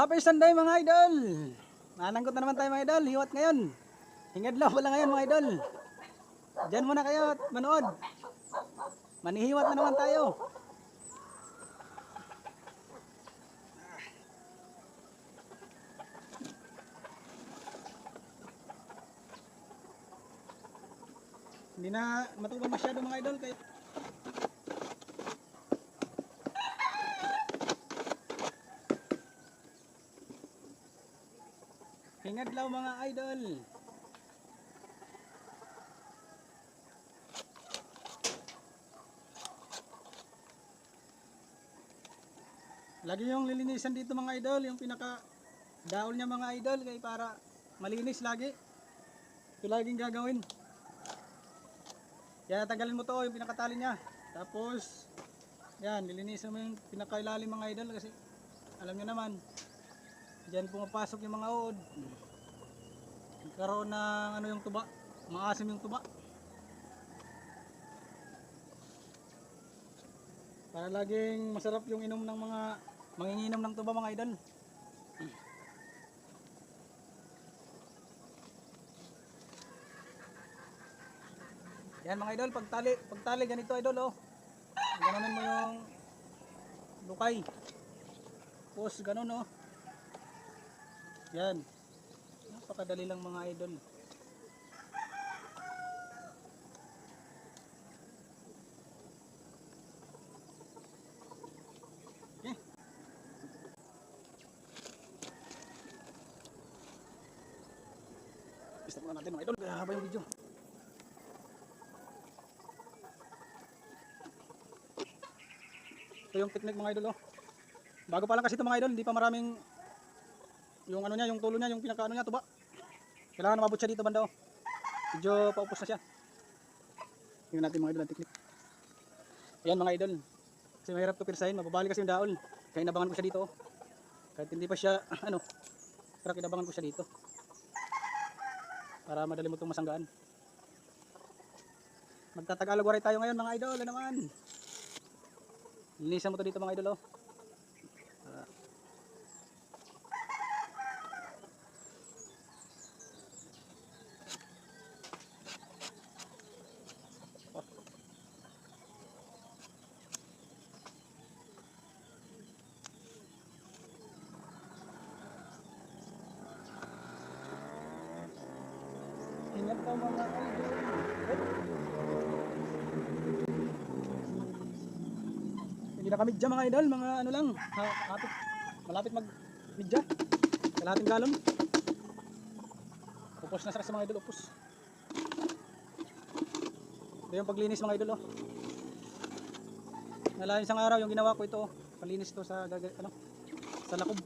Happy Sunday mga idol! Nananggot na naman tayo mga idol, hiwat ngayon. Hingadlaw pala ngayon mga idol. Diyan muna kayo at manood. Manihiwat na naman tayo. Hindi na matubang masyado mga idol kahit hingadlaw mga idol. Lagi yung lilinisan dito mga idol, yung pinaka daol niya mga idol kaya para malinis lagi. Ito laging gagawin. Kaya tagalin mo to yung pinakatali niya. Tapos yan, lilinisan mo yung pinakailalim mga idol kasi alam niyo naman diyan pumapasok yung mga uod. Nagkaroon ng ano yung tuba, maasim yung tuba. Para laging masarap yung inom ng mga manginginom ng tuba mga idol. Yan mga idol, pagtali ganito idol oh. Ganonin mo yung lukay. Tapos ganon oh. Yan. Napakadali lang mga idol. Okay. Stop muna natin mga idol. Haba yung video. Ito yung technique mga idol oh. Bago pa lang kasi ito mga idol, hindi pa maraming yung ano niya, yung tulo niya, yung pinaka ano niya, tuba. Kailangan umabot siya dito banda oh. Medyo paupos na siya. Tingnan natin mga idol ang technique. Ayan mga idol. Kasi mahirap to pirsahin, mababali kasi yung daol. Kaya inabangan ko siya dito oh. Kahit hindi pa siya ano, pero kinabangan ko siya dito. Para madali mo itong masanggaan. Magtatagalog waray tayo ngayon mga idol, ano naman. Linisan mo to dito mga idol oh. Ingat ka mga idol. Hindi na kami dyan mga idol, mga ano lang, malapit mag midya. Kalahating galon. Upos na sa mga idol, upos. Ito yung paglinis mga idol oh. Nalain isang araw yung ginawa ko ito oh. Palinis to sa ano, sa lakob.